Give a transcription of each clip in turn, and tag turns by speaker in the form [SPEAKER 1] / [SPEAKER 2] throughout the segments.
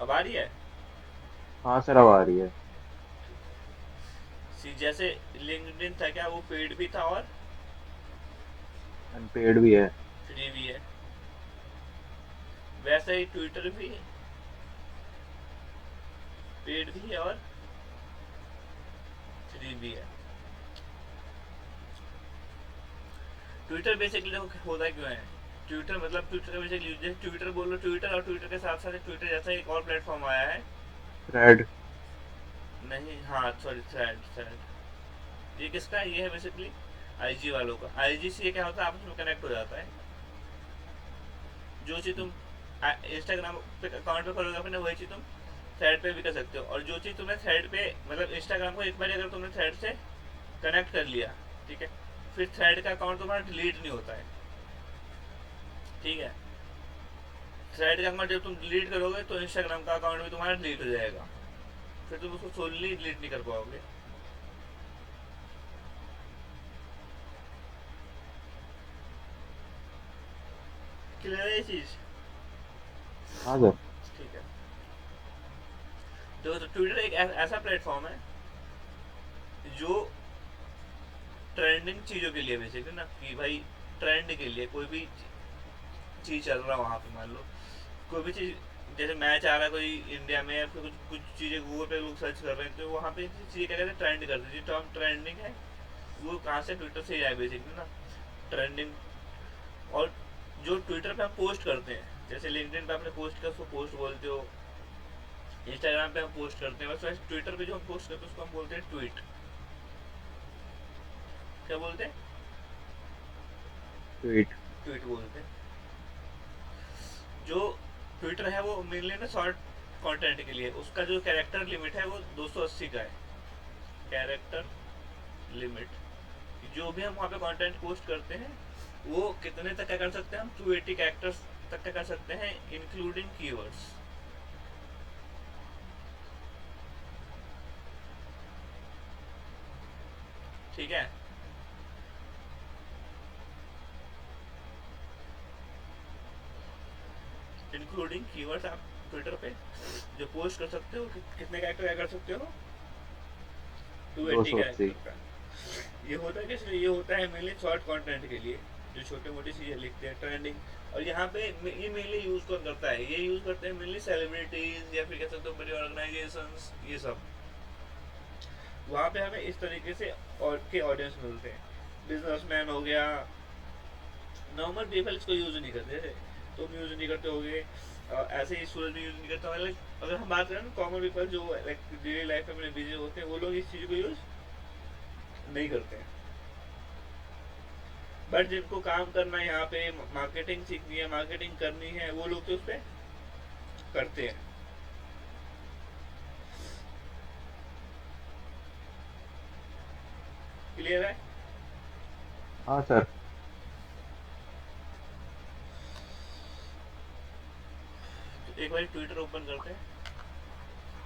[SPEAKER 1] अब आ रही है?
[SPEAKER 2] हाँ सर, अब आ रही है।
[SPEAKER 1] जैसे लिंक्डइन था क्या, वो पेड भी था और
[SPEAKER 2] अनपेड भी है।
[SPEAKER 1] फ्री भी है? वैसे ही ट्विटर भी पेड भी है और फ्री भी है। ट्विटर बेसिकली देखो होता क्यों है। ट्विटर मतलब ट्विटर का बेसिकली यूज, ट्विटर बोलो ट्विटर, और ट्विटर के साथ साथ ट्विटर जैसा एक और प्लेटफॉर्म आया है।
[SPEAKER 2] थ्रेड।
[SPEAKER 1] नहीं, हाँ सॉरी, थ्रेड। थ्रेड ये किसका है? ये है बेसिकली आईजी वालों का। आईजी से ये क्या होता है, आपस में कनेक्ट हो जाता है। जो चीज़ तुम इंस्टाग्राम पे अकाउंट पे करोगे अपने, वही चीज़ तुम थ्रेड पे भी कर सकते हो। और जो चीज़ तुमने थ्रेड पे मतलब इंस्टाग्राम को एक बार अगर तुमने थ्रेड से कनेक्ट कर लिया, ठीक है, फिर थ्रेड का अकाउंट तुम्हारा डिलीट नहीं होता है। ठीक है, थ्रेड का अकाउंट जब तुम डिलीट करोगे तो इंस्टाग्राम का अकाउंट भी तुम्हारा डिलीट हो जाएगा। फिर तुम उसको सोलली डिलीट नहीं कर पाओगे। क्लियर है ये चीज़?
[SPEAKER 2] हाँ सर।
[SPEAKER 1] ठीक है। तो ट्विटर एक ऐसा प्लेटफॉर्म है जो ट्रेंडिंग चीज़ों के लिए बेसिकली ना, कि भाई ट्रेंड के लिए कोई भी चीज़ चल रहा है वहाँ पे, मान लो कोई भी चीज़, जैसे मैच आ रहा है कोई इंडिया में, या फिर कुछ कुछ चीज़ें गूगल पे लोग सर्च कर रहे हैं, तो वहाँ पे चीज़ें क्या कहते हैं, ट्रेंड करते हैं। जो टर्म ट्रेंडिंग है वो कहाँ से, ट्विटर से ही आए बेसिकली ना, ट्रेंडिंग। और जो ट्विटर पे हम पोस्ट करते हैं, जैसे लिंक्डइन पे आपने पोस्ट किया उसको पोस्ट बोलते हो, इंस्टाग्राम पे हम पोस्ट करते हैं, बस वैसे ट्विटर पे जो हम पोस्ट करते हैं उसको हम बोलते हैं ट्वीट। क्या बोलते हैं?
[SPEAKER 2] ट्वीट।
[SPEAKER 1] ट्वीट बोलते हैं। जो ट्विटर है वो मेनली ना शॉर्ट कंटेंट के लिए, उसका जो कैरेक्टर लिमिट है वो 280 का है, कैरेक्टर लिमिट। जो भी हम वहाँ पे कंटेंट पोस्ट करते हैं वो कितने तक क्या कर सकते हैं हम, 280 कैरेक्टर्स तक क्या कर सकते हैं, इंक्लूडिंग कीवर्ड्स। ठीक है। इंक्लूडिंग कीवर्ड्स आप ट्विटर पे जो पोस्ट कर सकते हो, कितने कैरेक्टर क्या कर सकते हो,
[SPEAKER 2] दो
[SPEAKER 1] 280
[SPEAKER 2] सौ अस्सी
[SPEAKER 1] कैरेक्टर का। ये होता है किस लिए? ये होता है मेनली शॉर्ट कंटेंट के लिए, जो छोटे मोटी चीज़ें लिखते हैं ट्रेंडिंग। और यहाँ पे ये मेनली यूज कौन करता है, ये यूज करते हैं मेनली सेलिब्रिटीज, या फिर कह सकते हो बड़ी ऑर्गेनाइजेशंस, ये सब। वहाँ पे हमें इस तरीके से और के ऑडियंस मिलते हैं। बिजनेसमैन हो गया, नॉर्मल पीपल इसको यूज नहीं करते, जैसे तुम यूज नहीं करते होगे, ऐसे ही सूरज भी यूज नहीं करता। मतलब अगर हम बात करें ना, कॉमन पीपल जो लाइक डेली लाइफ में अपने बिजी होते हैं, वो लोग इस चीज़ को यूज नहीं करते हैं। बट जिनको काम करना है यहाँ पे, मार्केटिंग सीखनी है, मार्केटिंग करनी है, वो लोग तो उस पर करते हैं। क्लियर है?
[SPEAKER 2] हाँ सर।
[SPEAKER 1] तो एक बार ट्विटर ओपन करते हैं।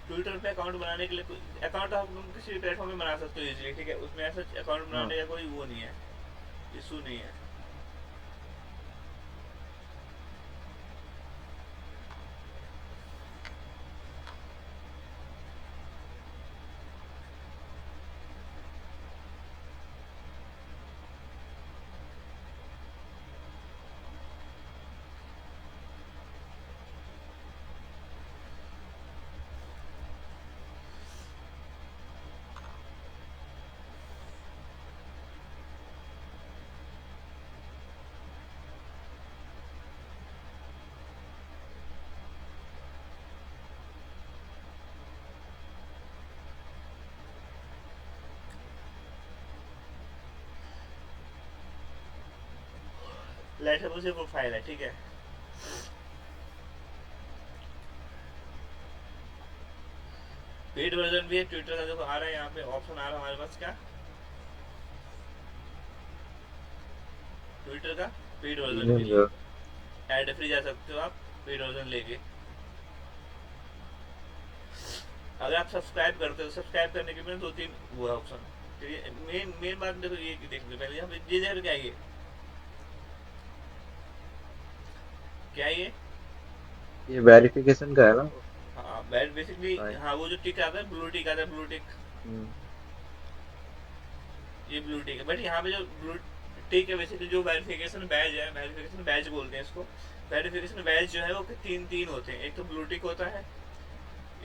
[SPEAKER 1] ट्विटर पे अकाउंट बनाने के लिए, अकाउंट आप किसी भी प्लेटफॉर्म में बना सकते हो इजीली, ठीक है, उसमें ऐसा अकाउंट
[SPEAKER 2] हाँ।
[SPEAKER 1] बनाने का कोई वो नहीं है, इशू नहीं है। लेट सपोज ये प्रोफाइल है, ठीक है। पेड वर्जन भी है ट्विटर का, देखो आ रहा है यहाँ पे ऑप्शन आ रहा है हमारे पास क्या, ट्विटर का पेड वर्जन
[SPEAKER 2] प्रीमियम
[SPEAKER 1] के
[SPEAKER 2] जो।
[SPEAKER 1] लिए एड फ्री जा सकते हो आप, पेड वर्जन लेके। अगर आप सब्सक्राइब करते हो, सब्सक्राइब करने के लिए दो तीन वो है ऑप्शन। मेन मेन बात देखो ये देख लो पहले, यहाँ पे ये देखो क्या है, ये क्या है ये?
[SPEAKER 2] ये वेरिफिकेशन का है ना वो।
[SPEAKER 1] हाँ, बैड बेसिकली,
[SPEAKER 2] Right.
[SPEAKER 1] हाँ वो जो टिक आता है, ब्लू टिक आता है, ब्लू टिक,
[SPEAKER 2] हम्म,
[SPEAKER 1] ये ब्लू टिक है। बट यहाँ पे जो ब्लू टिक है बेसिकली जो वेरिफिकेशन बैज है, वेरिफिकेशन बैज बोलते हैं इसको। वेरिफिकेशन बैज जो है वो तीन तीन होते हैं, एक तो ब्लू टिक होता है,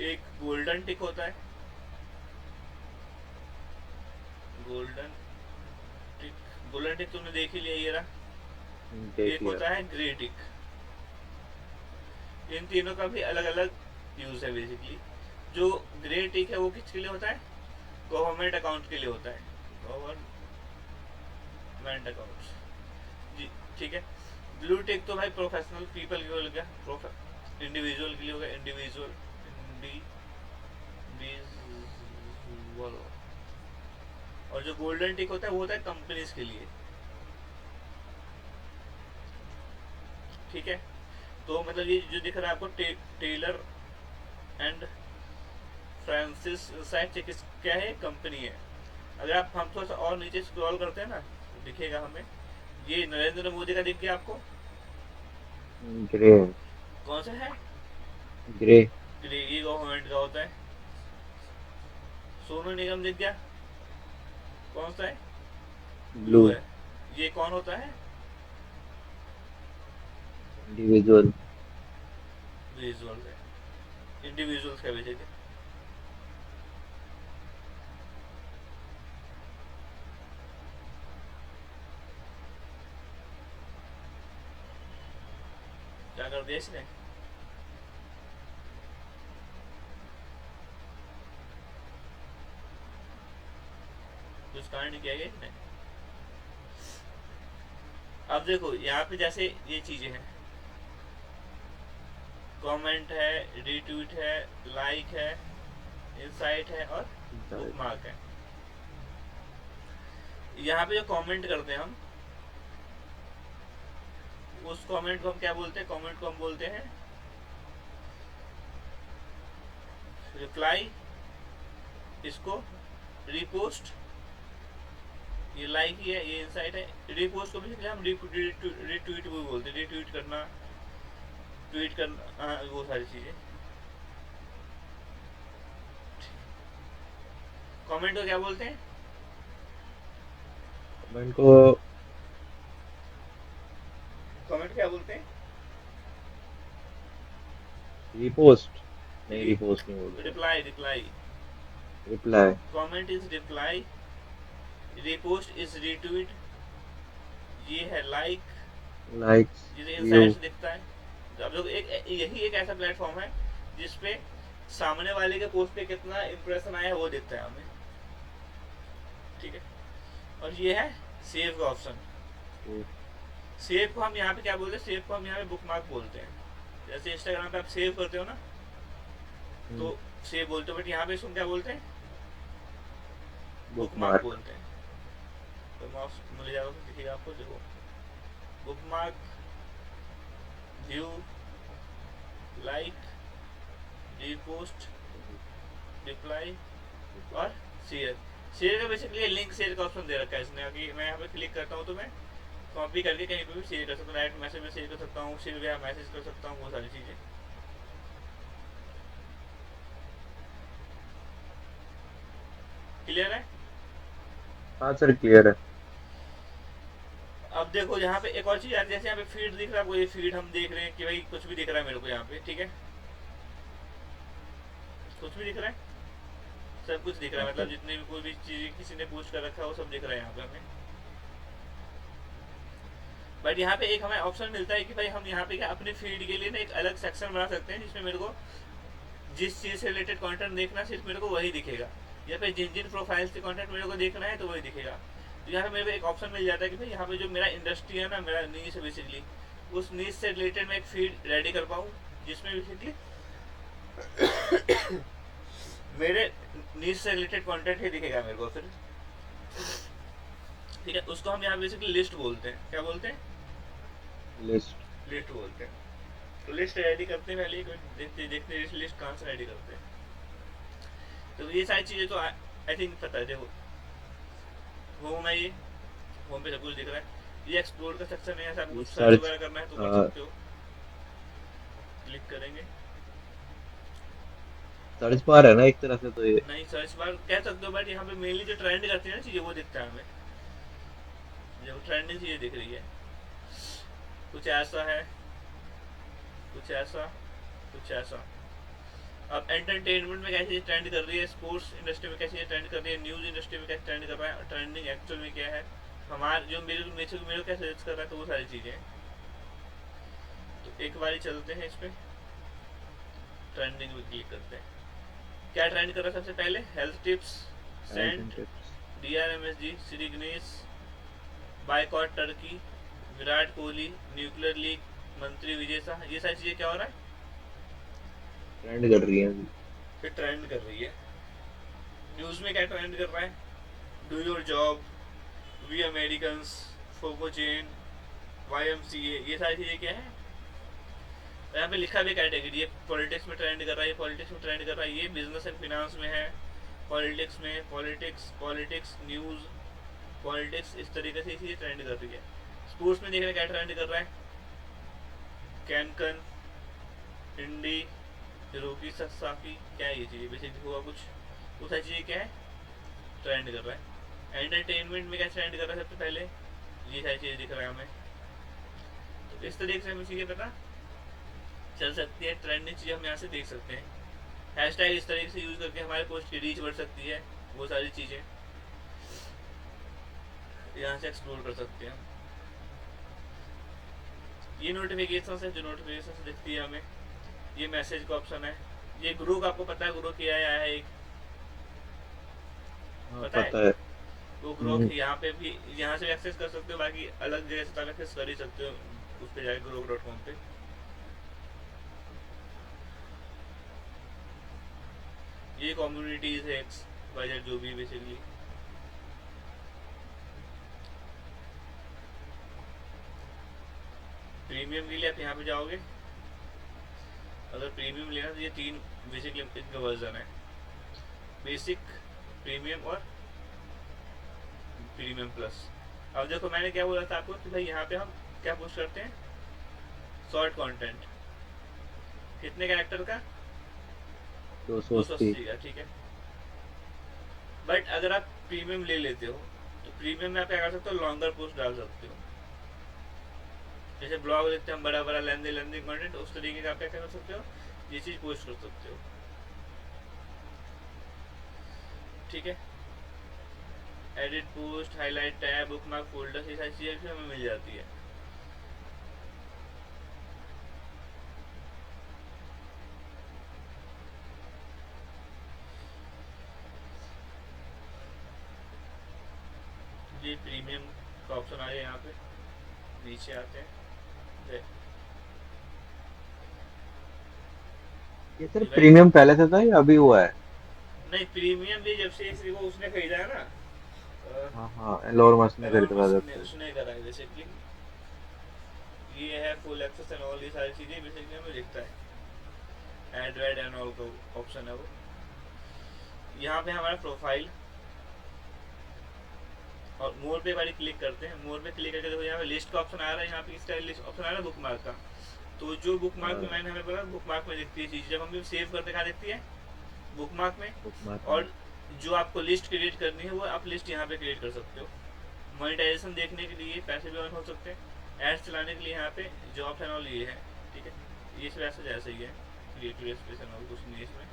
[SPEAKER 1] एक गोल्डन टिक होता है, गोल्डन टिक, गोल्डन टिक तुमने देख ही लिया ये रहा,
[SPEAKER 2] देख
[SPEAKER 1] एक
[SPEAKER 2] लिया।
[SPEAKER 1] होता है ग्रे टिक। इन तीनों का भी अलग अलग यूज है बेसिकली। जो ग्रे टिक है वो किसके लिए होता है, गवर्नमेंट अकाउंट के लिए होता है, गवर्नमेंट अकाउंट जी, ठीक है। ब्लू टिक तो भाई प्रोफेशनल पीपल के लिए हो गया, इंडिविजुअल के लिए हो गया, इंडिविजुअल, इंडिविजुअल। और जो गोल्डन टिक होता है वो होता है कंपनीज के लिए, ठीक है। तो मतलब ये जो दिख रहा है आपको Taylor and Francis site check, क्या है, कंपनी है। अगर आप हम थोड़ा सा और नीचे स्क्रॉल करते हैं ना तो दिखेगा हमें, ये नरेंद्र मोदी का दिख गया आपको,
[SPEAKER 2] ग्रे।
[SPEAKER 1] कौन सा है,
[SPEAKER 2] ग्रे।
[SPEAKER 1] ये गवर्नमेंट का होता है। सोनू निगम दिख गया, कौन सा है,
[SPEAKER 2] ब्लू।
[SPEAKER 1] ब्लू है। ये कौन होता है,
[SPEAKER 2] इंडिविजुअल।
[SPEAKER 1] विजुअल है, इंडिविजुअल्स का बेसिकली। क्या कर दिया इसने, कुछ कांड किया गया इसने। अब देखो यहाँ पे जैसे ये चीजें हैं, कमेंट है, रिट्वीट है, लाइक है, इनसाइट है और बुकमार्क है। यहाँ पे जो कमेंट करते हैं हम, उस कमेंट को हम क्या बोलते हैं, कमेंट को हम बोलते हैं रिप्लाई, इसको रिपोस्ट, ये लाइक ही है, ये इनसाइट है। रिपोस्ट को भी हम रिट्वीट भी बोलते हैं, रिट्वीट करना, ट्वीट करना, हाँ, वो सारी चीजें। कमेंट को क्या बोलते हैं,
[SPEAKER 2] कमेंट को
[SPEAKER 1] कमेंट क्या बोलते हैं,
[SPEAKER 2] रिपोस्ट। नहीं, रिपोस्ट नहीं बोलते।
[SPEAKER 1] Reply, reply.
[SPEAKER 2] Reply.
[SPEAKER 1] Comment is reply, repost is retweet, ये है लाइक,
[SPEAKER 2] लाइक्स।
[SPEAKER 1] जिसे
[SPEAKER 2] व्यू।
[SPEAKER 1] इनसाइट से दिखता है। तो अब लोग एक यही एक ऐसा प्लेटफॉर्म है जिसपे सामने वाले के पोस्ट पे कितना इंप्रेशन आया है वो दिखता है हमें, ठीक है। और ये है सेव का ऑप्शन। सेव को हम यहाँ पे क्या बोलते हैं, सेव को हम यहाँ पे बुकमार्क बोलते हैं। जैसे इंस्टाग्राम पे आप सेव करते हो ना तो सेव बोलते हो, बट यहाँ पे इसको क्या बोलते हैं, बुकमार्क
[SPEAKER 2] बुकमार्क।
[SPEAKER 1] बोलते हैं। तो माउस मिल जाएगा तो दिखेगा आपको, देखो bookmark, view, like, repost, reply और शेयर। शेयर का बेसिकली लिंक शेयर का ऑप्शन दे रखा है इसने, अभी मैं यहाँ पे क्लिक करता हूँ तो मैं कॉपी करके कहीं पे भी शेयर कर सकता हूँ, डायरेक्ट मैसेज में शेयर कर सकता हूँ, शेयर या मैसेज कर सकता हूँ, वो सारी चीज़ें। क्लियर है।
[SPEAKER 2] हाँ सर, क्लियर है।
[SPEAKER 1] अब देखो यहाँ पे एक और चीज़ है, जैसे यहाँ पे फीड दिख रहा है, वो ये फीड हम देख रहे हैं कि भाई कुछ भी दिख रहा है मेरे को यहाँ पे, ठीक है, कुछ भी दिख रहा है, सब कुछ दिख रहा है, मतलब जितने भी कोई भी चीज़ किसी ने पोस्ट कर रखा है वो सब दिख रहा है यहाँ पे हमें। बट यहाँ पे एक हमें ऑप्शन मिलता है कि भाई हम यहाँ पे क्या अपने फीड के लिए ना एक अलग सेक्शन बना सकते हैं जिसमें मेरे को जिस चीज़ से रिलेटेड कंटेंट देखना सिर्फ मेरे को वही दिखेगा, या फिर जिन जिन प्रोफाइल्स के कंटेंट मेरे को देखना है तो वही दिखेगा। तो यहाँ पे मेरे को एक ऑप्शन मिल जाता है कि भाई यहाँ पे जो मेरा इंडस्ट्री है ना, मेरा नीच है बेसिकली, उस नीच से रिलेटेड मैं एक फीड रेडी कर पाऊँ जिसमें बेसिकली मेरे नीच से रिलेटेड कंटेंट ही दिखेगा मेरे को फिर, ठीक है। उसको हम यहाँ बेसिकली लिस्ट बोलते हैं, क्या बोलते हैं,
[SPEAKER 2] लिस्ट।
[SPEAKER 1] लिस्ट बोलते हैं। तो लिस्ट रेडी करते हैं पहले, देखते देखते लिस्ट कहाँ से रेडी करते हैं। तो ये सारी चीज़ें तो आई थिंक पता है। देखो होम है, ये होम पे सब कुछ दिख रहा है, ये एक्सप्लोर का सेक्शन है, ऐसा कुछ सर्च वगैरह करना है तो कर सकते हो, क्लिक करेंगे।
[SPEAKER 2] सर्च बार है ना एक तरह से तो ये।
[SPEAKER 1] नहीं सर्च बार कह सकते हो, बट यहाँ पे मेनली जो ट्रेंड करती है ना चीज़ें वो दिखता है हमें, जो ट्रेंडिंग चीज़ें दिख रही है। कुछ ऐसा है, कुछ ऐसा, कुछ ऐसा। अब एंटरटेनमेंट में कैसी ट्रेंड कर रही है, स्पोर्ट्स इंडस्ट्री में कैसी ट्रेंड कर रही है, न्यूज़ इंडस्ट्री में कैसे ट्रेंड कर रहा है, ट्रेंडिंग एक्चुअल में क्या है, हमारे जो मेरे को क्या सजेस्ट कर रहा है, तो वो सारी चीज़ें। तो एक बारी चलते हैं इस पर, ट्रेंडिंग में क्लिक करते हैं। क्या ट्रेंड कर रहा है सबसे पहले, health tips,
[SPEAKER 2] health
[SPEAKER 1] cent,
[SPEAKER 2] and tips.
[SPEAKER 1] DRMSG, Shri Ganesh, boycott Turkey, Virat Kohli, nuclear league, मंत्री विजय शाह, ये सारी चीज़ें क्या हो रहा है,
[SPEAKER 2] ट्रेंड कर रही है अभी।
[SPEAKER 1] फिर ट्रेंड कर रही है। न्यूज़ में क्या ट्रेंड कर रहा है, do your job, we Americans, फोको चेन, YMCA, ये सारी चीज़ें क्या है। यहाँ पे लिखा भी कैटेगरी, ये पॉलिटिक्स में ट्रेंड कर रहा है, ये पॉलिटिक्स में ट्रेंड कर रहा है, ये बिजनेस एंड फिनांस में है, पॉलिटिक्स में, पॉलिटिक्स, पॉलिटिक्स न्यूज़, पॉलिटिक्स, इस तरीके से ये चीज़ें ट्रेंड कर रही है। स्पोर्ट्स में देख रहे हैं क्या ट्रेंड कर रहा है, कैनकन, इंडी, हिरोकी ससाकी, क्या है ये चीज़ें, बेसिकली हुआ कुछ, वो सारी चीज़ें क्या है ट्रेंड कर रहा है। एंटरटेनमेंट में क्या ट्रेंड कर रहा है सबसे पहले, ये सारी चीज़ें दिख रहा है हमें। तो इस तरीके से हमें चीज़ें पता चल सकती है, ट्रेंडिंग चीज़ें हम यहाँ से देख सकते हैं। हैशटैग इस तरीके से यूज़ करके हमारे पोस्ट की रीच बढ़ सकती है, वो सारी चीज़ें यहाँ से एक्सप्लोर कर सकते हैं। ये नोटिफिकेशन है, जो नोटिफिकेशन दिखती है हमें, ये मैसेज का ऑप्शन है, ये ग्रुप का आपको पता है, ग्रुप किया आया है एक,
[SPEAKER 2] हाँ
[SPEAKER 1] पता है।
[SPEAKER 2] पता है।
[SPEAKER 1] वो ग्रुप यहाँ पे भी, यहाँ से एक्सेस कर सकते हो, बाकी अलग जगह से एक्सेस कर ही सकते हो, उस पर जाके ग्रुप.com पे। ये कम्युनिटीज है एक्स बजट जो भी बेसिकली। प्रीमियम के लिए आप यहाँ पे जाओगे, अगर प्रीमियम लेना तो ये तीन बेसिकली इनका वर्जन है, बेसिक, प्रीमियम और प्रीमियम प्लस। अब देखो मैंने क्या बोला था आपको कि भाई यहाँ पे हम क्या पोस्ट करते हैं, शॉर्ट कंटेंट, कितने कैरेक्टर का,
[SPEAKER 2] 280।
[SPEAKER 1] 280 का, ठीक है। बट अगर आप प्रीमियम ले लेते हो तो प्रीमियम में आप क्या कर सकते हो, लॉन्गर पोस्ट डाल सकते हो। जैसे ब्लॉग देखते हैं हम, बड़ा बड़ा लेंदी लेंदी कंटेंट, उस तरीके का आप क्या कर सकते हो, ये चीज़ पोस्ट कर सकते हो, ठीक है। Edit post, highlight tab, bookmark folder, ये सारी चीज़ें भी हमें मिल जाती है। ये प्रीमियम का ऑप्शन आ गया, यहाँ पे नीचे आते हैं।
[SPEAKER 2] ये सर प्रीमियम पहले से था या अभी हुआ है?
[SPEAKER 1] नहीं, प्रीमियम भी जब से वो उसने खरीदा है ना,
[SPEAKER 2] हाँ हाँ, एलोन मस्क ने
[SPEAKER 1] एलोन
[SPEAKER 2] खरीदा था जब
[SPEAKER 1] मस्क ने,
[SPEAKER 2] से।
[SPEAKER 1] उसने करा है बेसिकली। ये है फुल एक्सेस एंड ऑल, ये सारी चीज़ें बेसिकली हमें दिखता है, एड वेड एंड ऑल का ऑप्शन है वो। यहाँ पे हमारा प्रोफाइल और मोर पे बारी क्लिक करते हैं। मोर पे क्लिक करके देखो यहाँ पे लिस्ट का ऑप्शन आ रहा है, यहाँ पे इसका लिस्ट ऑप्शन आ रहा है बुक मार्क का। तो जो बुक मार्क में
[SPEAKER 2] हाँ,
[SPEAKER 1] मैंने हमें बोला, बुक मार्क में दिखती है चीज़, जब हम सेव करते कहाँ दिखती है, बुक मार्क में।
[SPEAKER 2] बुकमार्क में।
[SPEAKER 1] और जो आपको लिस्ट क्रिएट करनी है वो आप लिस्ट यहाँ पे क्रिएट कर सकते हो। मोनेटाइजेशन देखने के लिए पैसे भी अर्न हो सकते हैं, एड्स चलाने के लिए यहाँ पे जॉब एंड ऑल ये है, ठीक है। ये सब ऐसा जैसे ही है, क्रिएटिव स्पेस एंड ऑल कुछ नहीं है इसमें।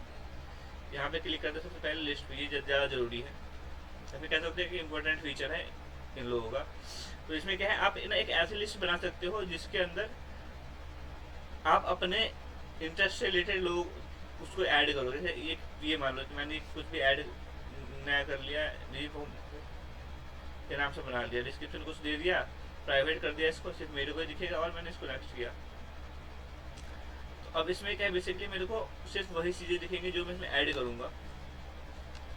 [SPEAKER 1] यहाँ पे क्लिक करते सबसे पहले लिस्ट पे, ये ज़्यादा ज़रूरी है, ऐसे कह सकते हैं कि इंपॉर्टेंट फीचर है इन लोगों का। तो इसमें क्या है, आप ना एक ऐसी लिस्ट बना सकते हो जिसके अंदर आप अपने इंटरेस्ट से रिलेटेड लोग उसको ऐड करो। जैसे ये मान लो कि मैंने कुछ भी ऐड नया कर लिया, के नाम से बना लिया, डिस्क्रिप्शन कुछ दे दिया, प्राइवेट कर दिया इसको, सिर्फ मेरे को ही दिखेगा और मैंने इसको नेक्स्ट किया। तो अब इसमें क्या है, बेसिकली मेरे को सिर्फ वही चीज़ें दिखेंगी जो मैं इसमें ऐड करूँगा।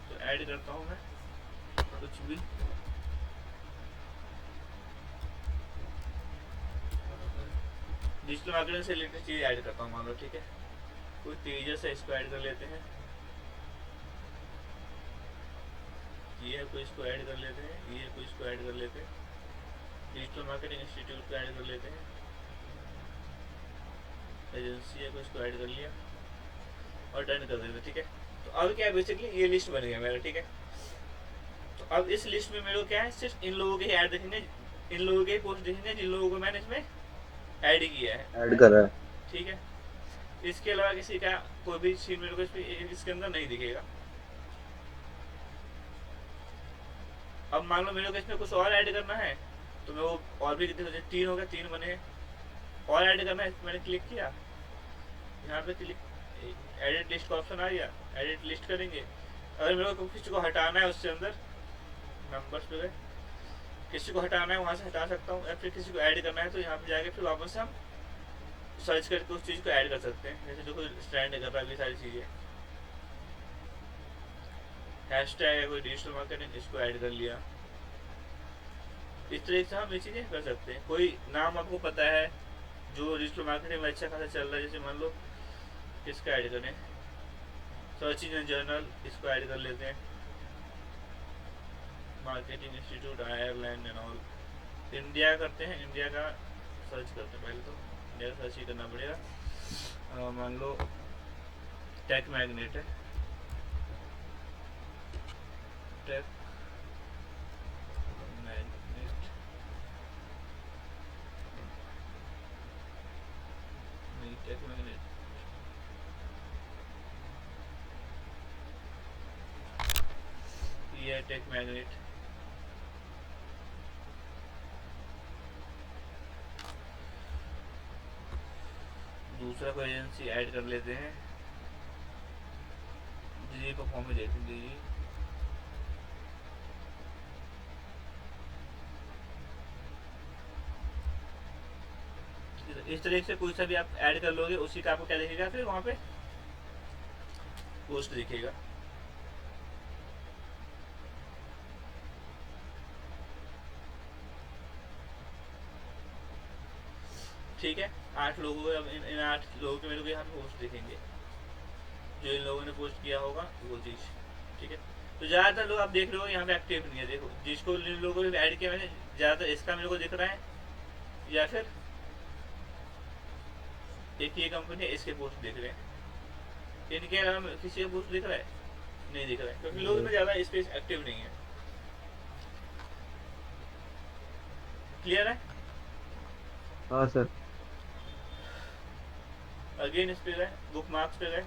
[SPEAKER 1] तो ऐड करता हूँ मैं कुछ भी, डिजिटल मार्केटिंग से रिलेटेड चीज़ ऐड करता हूँ मान लो, ठीक है। कोई तेजस है, इसको ऐड कर लेते हैं, ये है कोई, इसको ऐड कर लेते हैं, ये कोई, इसको ऐड कर लेते हैं, डिजिटल मार्केटिंग इंस्टीट्यूट को ऐड कर लेते हैं, एजेंसी है कोई, इसको ऐड कर लिया। और डन कर देते, ठीक है। तो अब क्या है, बेसिकली ये लिस्ट बन गया मेरा, ठीक है। तो अब इस लिस्ट में मेरे को क्या है, सिर्फ इन लोगों के ही ऐड दिखेंगे, इन लोगों के ही पोस्ट दिखेंगे जिन लोगों को मैंने इसमें ऐड किया है,
[SPEAKER 2] ऐड करा है।
[SPEAKER 1] ठीक है। इसके अलावा किसी का कोई भी सीन मेरे को इसके अंदर नहीं दिखेगा। अब मान लो मेरे को इसमें कुछ और ऐड करना है, तो मैं वो और भी देखो 3 हो गए, 3 बने हैं, और ऐड करना है, मैंने क्लिक किया, यहाँ पे क्लिक, एडिट लिस्ट का ऑप्शन आ गया, एडिट लिस्ट करेंगे। अगर मेरे को किसी को हटाना है उससे अंदर, नंबर्स पे गए, किसी को हटाना है वहाँ से हटा सकता हूँ, या फिर किसी को ऐड करना है तो यहाँ पे जाके फिर वापस से हम सर्च करके उस चीज़ को ऐड कर सकते हैं। जैसे जो कोई स्टैंड कर रहा है, ये सारी चीज़ें, हैशटैग है कोई डिजिटल मार्केटिंग, इसको ऐड कर लिया। इस तरह से हम ये चीज़ें कर सकते हैं। कोई नाम आपको पता है जो डिजिटल मार्केटिंग में अच्छा खासा चल रहा है, जैसे मान लो किसका ऐड करें, सर्च इंजन जर्नल, इसको ऐड कर लेते हैं, marketing institute Ireland and all, India करते हैं, इंडिया का सर्च करते हैं, पहले तो इंडिया का सर्च ही करना पड़ेगा। मान लो टेक मैग्नेट है, टेक मैग्नेट, नहीं टेक मैग्नेट, ये टेक मैग्नेट, दूसरा कोई एजेंसी ऐड कर लेते हैं, जी परफॉर्मेंस देखेंगे जी, इस तरीके से कोई सा भी आप ऐड कर लोगे, उसी का आपको क्या दिखेगा, फिर वहाँ पे पोस्ट दिखेगा। ठीक है, 8 लोग हुए। अब इन 8 लोगों के मेरे को यहाँ पे पोस्ट दिखेंगे, जो इन लोगों ने पोस्ट किया होगा वो चीज़, ठीक है। तो ज़्यादातर लोग आप देख रहे हो यहाँ पे एक्टिव नहीं है, देखो जिसको इन लोगों ने ऐड किया मैंने, ज़्यादातर इसका मेरे को दिख रहा है, या फिर एक ये कंपनी है इसके पोस्ट दिख रहे हैं, इनके अलावा किसी का पोस्ट दिख रहा है, नहीं दिख रहा है, क्योंकि लोग में ज़्यादा इस पे एक्टिव नहीं है। क्लियर है?
[SPEAKER 2] हाँ सर।
[SPEAKER 1] अगेन इस पे गए, बुक मार्क्स पे गए,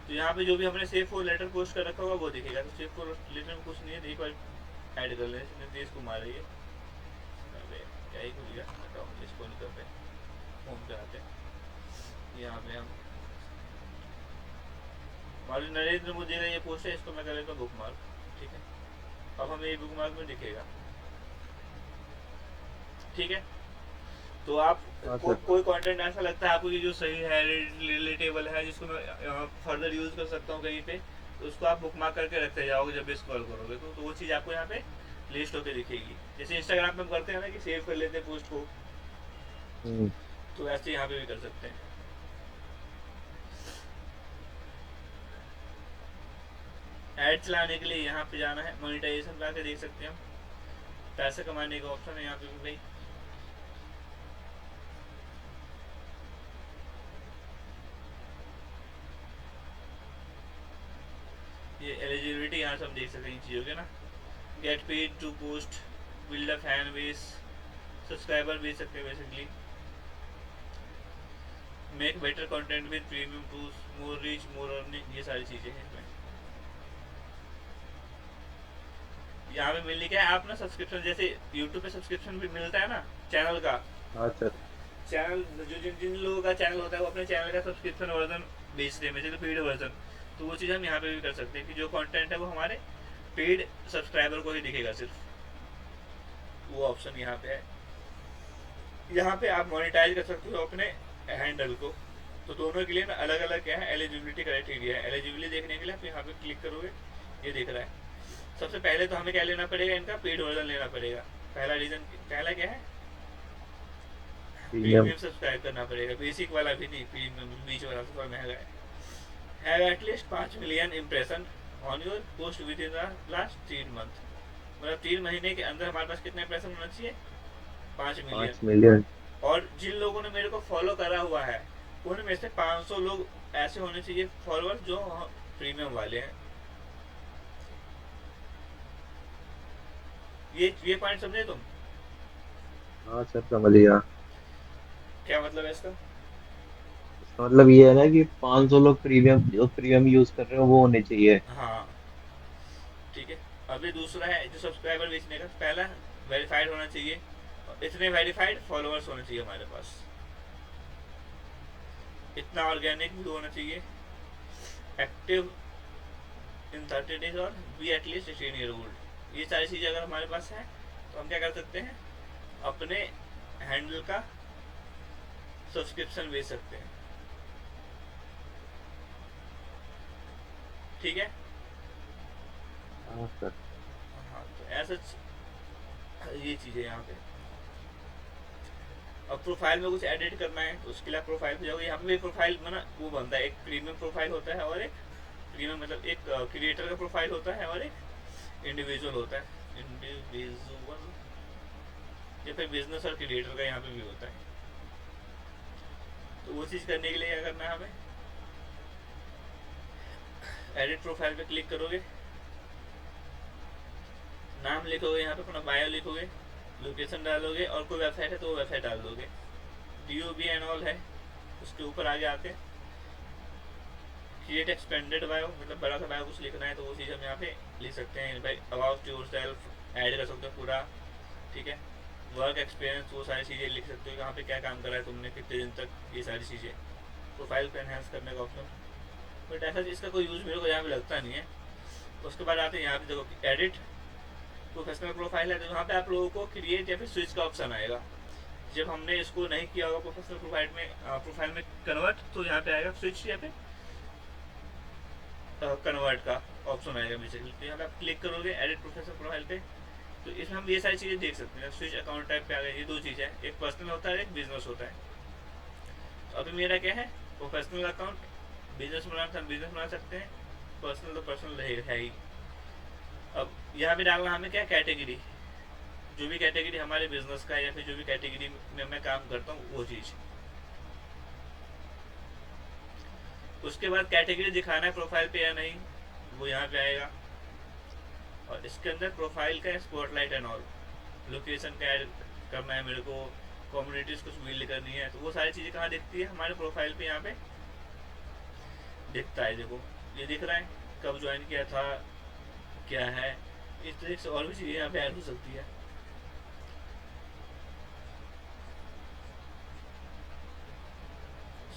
[SPEAKER 1] तो यहाँ पे जो भी हमने सेव फॉर लेटर पोस्ट कर रखा होगा वो दिखेगा। तो सेव फॉर लेटर में कुछ नहीं है, एक बार ऐड कर लें, नीतीश कुमार है ये, अरे क्या ही खुल गया, हटाओ इसको नहीं करते, होम पे आते हैं, यहाँ पे हम हमारे नरेंद्र मोदी का ये पोस्ट है, इसको मैं कर लेता हूँ बुक मार्क, ठीक है। अब हमें ये बुक मार्क में दिखेगा, ठीक है। तो आप कोई कंटेंट ऐसा लगता है आपको कि जो सही है, रिलेटेबल है, जिसको मैं फर्दर यूज कर सकता हूँ कहीं पे, तो उसको आप बुकमार्क करके रखते जाओगे, जब भी स्क्रॉल करोगे तो वो चीज़ आपको यहाँ पे लिस्ट होकर दिखेगी। जैसे इंस्टाग्राम पे हम करते हैं ना कि सेव कर लेते हैं पोस्ट को, तो ऐसे यहाँ पे भी कर सकते हैं। ऐड चलाने के लिए यहाँ पे जाना है, मोनेटाइजेशन पे आके देख सकते हैं हम, पैसे कमाने का ऑप्शन है यहाँ पे भी भाई, ये एलिजिबिलिटी यहाँ से हम देख सकते हैं इन चीज़ों के ना, get paid to post, build a fan base, subscriber भेज सकते हैं basically, make better content with premium tools, more reach more earning, ये सारी चीज़ें हैं इसमें। यहाँ पे मिलने क्या है, आप ना सब्सक्रिप्शन, जैसे यूट्यूब पे सब्सक्रिप्शन भी मिलता है ना चैनल का,
[SPEAKER 2] हाँ सर।
[SPEAKER 1] चैनल जो जिन लोगों का चैनल होता है वो अपने चैनल का सब्सक्रिप्शन वर्जन बेचते हैं, जैसे पेड वर्जन, तो वो चीज़ हम यहाँ पे भी कर सकते हैं कि जो कंटेंट है वो हमारे पेड सब्सक्राइबर को ही दिखेगा सिर्फ, वो ऑप्शन यहाँ पे है। यहाँ पे आप मोनेटाइज कर सकते हो अपने हैंडल को, तो दोनों के लिए ना अलग अलग क्या है एलिजिबिलिटी क्राइटेरिया है। एलिजिबिलिटी देखने के लिए आप यहाँ पे क्लिक करोगे, ये दिख रहा है। सबसे पहले तो हमें क्या लेना पड़ेगा, इनका पेड वर्जन लेना पड़ेगा, पहला क्या है, प्रीमियम सब्सक्राइब करना पड़ेगा, बेसिक वाला भी नहीं, प्रीमियम बीच वाला थोड़ा महंगा है। Have at least 5 million impression on your post with in the last 3 month, मतलब 3 महीने के अंदर हमारे पास कितने इम्प्रेशन होना चाहिए, 5 मिलियन। और जिन लोगों ने मेरे को फॉलो करा हुआ है उनमें से 500 लोग ऐसे होने चाहिए फॉलोअर्स जो प्रीमियम वाले हैं। ये पॉइंट समझे तुम?
[SPEAKER 2] हाँ सर समझ गया।
[SPEAKER 1] क्या मतलब है इसका?
[SPEAKER 2] इसका मतलब ये है ना कि 500 लोग प्रीमियम जो प्रीमियम यूज कर रहे हो वो होने चाहिए।
[SPEAKER 1] हाँ ठीक है। अभी दूसरा है जो सब्सक्राइबर बेचने का, पहला वेरीफाइड होना चाहिए, और इतने वेरीफाइड फॉलोअर्स होने चाहिए हमारे पास, इतना ऑर्गेनिक भी होना चाहिए, एक्टिव इन 30 days, और बी एटलीस्ट 18 year old। ये सारी चीज़ें अगर हमारे पास है तो हम क्या कर सकते हैं, अपने हैंडल का सब्सक्रिप्शन बेच सकते हैं। ठीक है।
[SPEAKER 2] हाँ सर।
[SPEAKER 1] हाँ तो ऐसा ये चीज़ें यहाँ पे। अब प्रोफाइल में कुछ एडिट करना है तो उसके लिए प्रोफाइल पे जाओगे, यहाँ पे भी प्रोफाइल में ना वो बनता है, एक प्रीमियम प्रोफाइल होता है और एक प्रीमियम मतलब एक क्रिएटर का प्रोफाइल होता है और एक इंडिविजुअल होता है। इंडिविजुअल या फिर बिजनेस और क्रिएटर का यहाँ पे भी होता है। तो वो चीज़ करने के लिए क्या करना है हमें, एडिट प्रोफाइल पे क्लिक करोगे, नाम लिखोगे, यहाँ पे अपना बायो लिखोगे, लोकेशन डालोगे, और कोई वेबसाइट है तो वो वेबसाइट डाल दोगे, DOB एंड ऑल है। उसके ऊपर आगे आके क्रिएट एक्सपेंडेड बायो, मतलब बड़ा सा बायो कुछ लिखना है तो वो चीज़ हम यहाँ पे लिख सकते हैं भाई, अबाउट योर सेल्फ ऐड कर सकते हो पूरा। ठीक है। वर्क एक्सपीरियंस वो सारी चीज़ें लिख सकते हो, कहाँ पे क्या काम करा है तुमने, कितने दिन तक, ये सारी चीज़ें। प्रोफाइल को एनहेंस करने का ऑप्शन, बट ऐसा इसका कोई यूज़ मेरे को यहाँ पे लगता नहीं है। उसके बाद आते हैं यहाँ पे देखो एडिट प्रोफेशनल प्रोफाइल है, तो यहाँ पे आप लोगों को क्रिएट या फिर स्विच का ऑप्शन आएगा। जब हमने इसको नहीं किया होगा प्रोफेशनल प्रोफाइल में कन्वर्ट, तो यहाँ पे आएगा स्विच या फिर कन्वर्ट का ऑप्शन आएगा बेसिकली। तो यहाँ पे आप क्लिक करोगे एडिट प्रोफेशनल प्रोफाइल पे, तो इसमें हम ये सारी चीज़ें देख सकते हैं। स्विच अकाउंट टाइप पे आ गए, ये दो चीज़ है, एक पर्सनल होता है एक बिजनेस होता है। तो अभी मेरा क्या है, प्रोफेशनल अकाउंट, बिजनेस बना सकते हैं, पर्सनल तो पर्सनल रहेगा है ही। अब यहाँ पे डालना हमें क्या, कैटेगरी, जो भी कैटेगरी हमारे बिजनेस का या फिर जो भी कैटेगरी में मैं काम करता हूँ वो चीज़। उसके बाद कैटेगरी दिखाना है प्रोफाइल पे या नहीं, वो यहाँ पे आएगा। और इसके अंदर प्रोफाइल का स्पॉटलाइट एंड ऑल, लोकेशन का ऐड करना है मेरे को, कम्युनिटीज़ कुछ बिल्ड करनी है, तो वो सारी चीज़ें कहाँ दिखती है, हमारे प्रोफाइल पे यहाँ पे दिखता है। देखो ये दिख रहा है, कब ज्वाइन किया था, क्या है, इस तरीके से और भी चीज़ें यहाँ पे ऐड हो सकती है।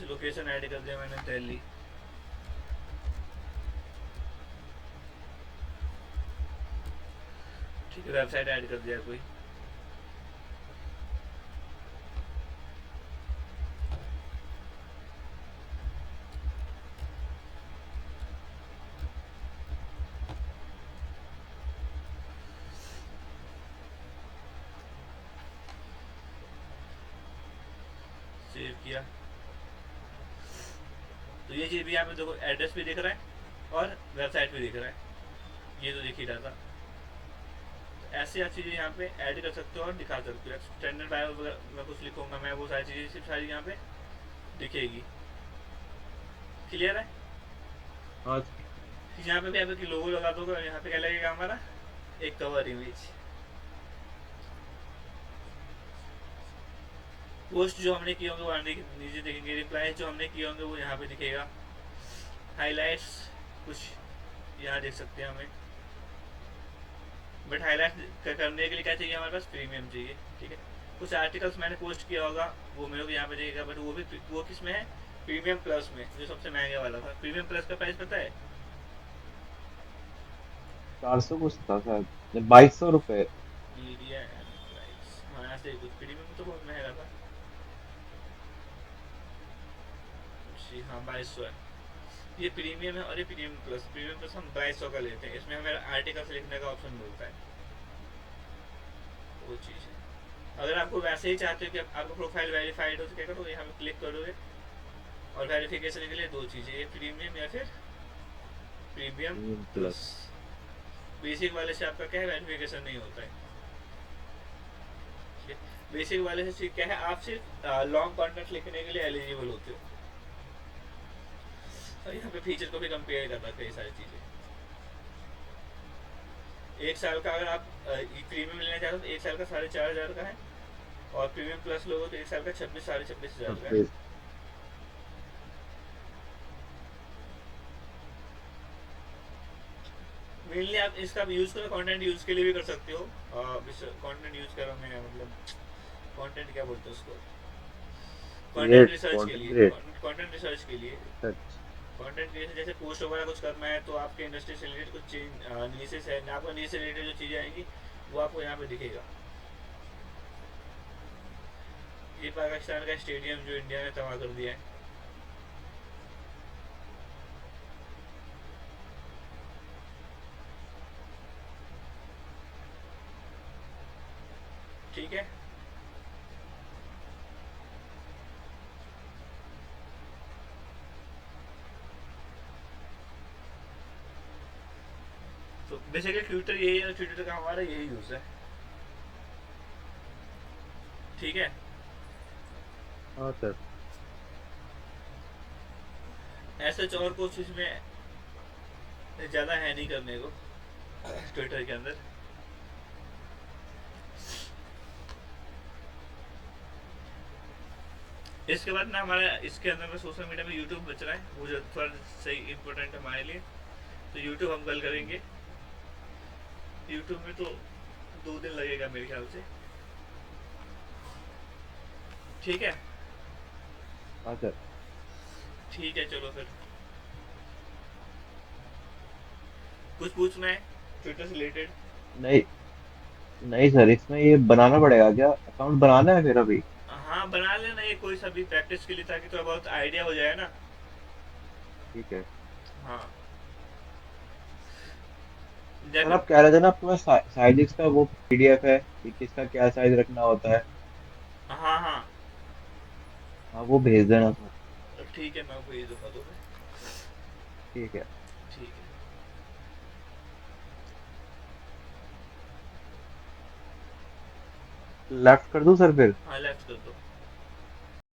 [SPEAKER 1] लोकेशन ऐड कर दिया मैंने दिल्ली। ठीक है, वेबसाइट ऐड कर दिया कोई, सेव किया। तो ये चीज़ भी यहाँ पे देखो, एड्रेस भी दिख रहा है और वेबसाइट भी दिख रहा है, ये तो दिख ही रहा था। ऐसी आप चीज़ें यहाँ पे ऐड कर सकते हो और दिखा सकते हो। स्टैंडर्ड बायो वगैरह मैं कुछ लिखूंगा, मैं वो सारी चीज़ें सिर्फ सारी यहाँ पे दिखेगी। क्लियर है?
[SPEAKER 2] हाँ
[SPEAKER 1] यहाँ पे भी आप लोगो लगा दोगे और यहाँ पे क्या लगेगा हमारा, एक कवर इमेज। पोस्ट जो हमने किए होंगे वो नीचे दिखेंगे, रिप्लाई जो हमने किए होंगे वो यहाँ पे दिखेगा, हाईलाइट्स कुछ यहाँ देख सकते हैं हमें। बट हाईलाइट करने के लिए क्या चाहिए, हमारे पास प्रीमियम चाहिए। ठीक है। कुछ आर्टिकल्स मैंने पोस्ट किया होगा वो मेरे को यहाँ पे दिखेगा, बट वो किस में है, प्रीमियम प्लस में, जो सबसे महंगे वाला था। प्रीमियम प्लस का प्राइस पता है?
[SPEAKER 2] 400 कुछ था शायद, 2200 रुपये।
[SPEAKER 1] मीडिया एंड प्राइस, हाँ ऐसे ही कुछ। प्रीमियम तो बहुत महंगा था जी, हाँ 2200 है। ये प्रीमियम है और ये प्रीमियम प्लस हम 2200 का लेते हैं। इसमें हमें आर्टिकल्स लिखने का ऑप्शन मिलता है, वो चीज़ है। अगर आपको वैसे ही चाहते हो कि आपका प्रोफाइल वेरीफाइड हो तो क्या करो, यहाँ पे क्लिक करोगे, और वेरिफिकेशन के लिए दो चीज़ें, ये प्रीमियम या फिर प्रीमियम प्लस।
[SPEAKER 2] प्लस।
[SPEAKER 1] बेसिक वाले से आपका क्या है, वेरिफिकेशन नहीं होता है। बेसिक वाले से क्या है, आप सिर्फ लॉन्ग कॉन्टेंट लिखने के लिए एलिजिबल होते हो। और यहाँ पे फीचर को भी कंपेयर कर रखा है ये सारी चीज़ें। एक साल का अगर आप प्रीमियम लेना चाहते हो तो एक साल का 4,500 का है, और प्रीमियम प्लस लोगो तो एक साल का 26 साढ़े 26 हज़ार का है।
[SPEAKER 2] 26।
[SPEAKER 1] मेनली आप इसका यूज़ करो, कंटेंट यूज़ के लिए भी कर सकते हो। कंटेंट यूज़ करो मैं मतलब कंटेंट क्या बोलते हैं उसको, कंटेंट
[SPEAKER 2] क्रिएट
[SPEAKER 1] रिसर्च के
[SPEAKER 2] कंटेंट
[SPEAKER 1] लिए,
[SPEAKER 2] क्रिएट।
[SPEAKER 1] कंटेंट रिसर्च के लिए।
[SPEAKER 2] अच्छा।
[SPEAKER 1] कंटेंट क्रिएशन जैसे पोस्ट वगैरह कुछ करना है तो आपके इंडस्ट्री से रिलेटेड कुछ चेंज नीसेस है ना, आपका नीचे से रिलेटेड जो चीज़ें आएंगी वो आपको यहाँ पे दिखेगा। ये पाकिस्तान का स्टेडियम जो इंडिया ने तबाह कर दिया है। ठीक है, तो बेसिकली ट्विटर यही है, ट्विटर का हमारा यही यूज़ है। ठीक है,
[SPEAKER 2] हाँ सर।
[SPEAKER 1] ऐसे और कुछ इसमें ज़्यादा है नहीं करने को ट्विटर के अंदर। इसके बाद ना हमारा इसके अंदर में सोशल मीडिया में यूट्यूब बच रहा है, वो जो थोड़ा सही इम्पोर्टेंट है हमारे लिए। तो यूट्यूब हम कल करेंगे। यूट्यूब में तो 2 दिन लगेगा मेरे ख्याल से। ठीक है,
[SPEAKER 2] हाँ सर।
[SPEAKER 1] ठीक है, चलो फिर कुछ पूछना है ट्विटर से रिलेटेड?
[SPEAKER 2] नहीं, नहीं सर, इसमें ये बनाना पड़ेगा क्या, अकाउंट बनाना है फिर अभी?
[SPEAKER 1] हाँ बना लेना ये कोई सा भी प्रैक्टिस के लिए, ताकि थोड़ा बहुत आइडिया हो जाए ना।
[SPEAKER 2] ठीक है।
[SPEAKER 1] हाँ,
[SPEAKER 2] सर
[SPEAKER 1] जैसे
[SPEAKER 2] आप कह रहे थे ना आपके पास साइजिस का वो पीडीएफ है कि किसका क्या साइज रखना होता है?
[SPEAKER 1] हाँ हाँ,
[SPEAKER 2] हाँ वो भेज देना सर।
[SPEAKER 1] ठीक है, मैं भेज दूंगा तुम्हें।
[SPEAKER 2] ठीक है।
[SPEAKER 1] ठीक है,
[SPEAKER 2] लेफ्ट कर दूं सर फिर?
[SPEAKER 1] हाँ लेफ्ट कर दो।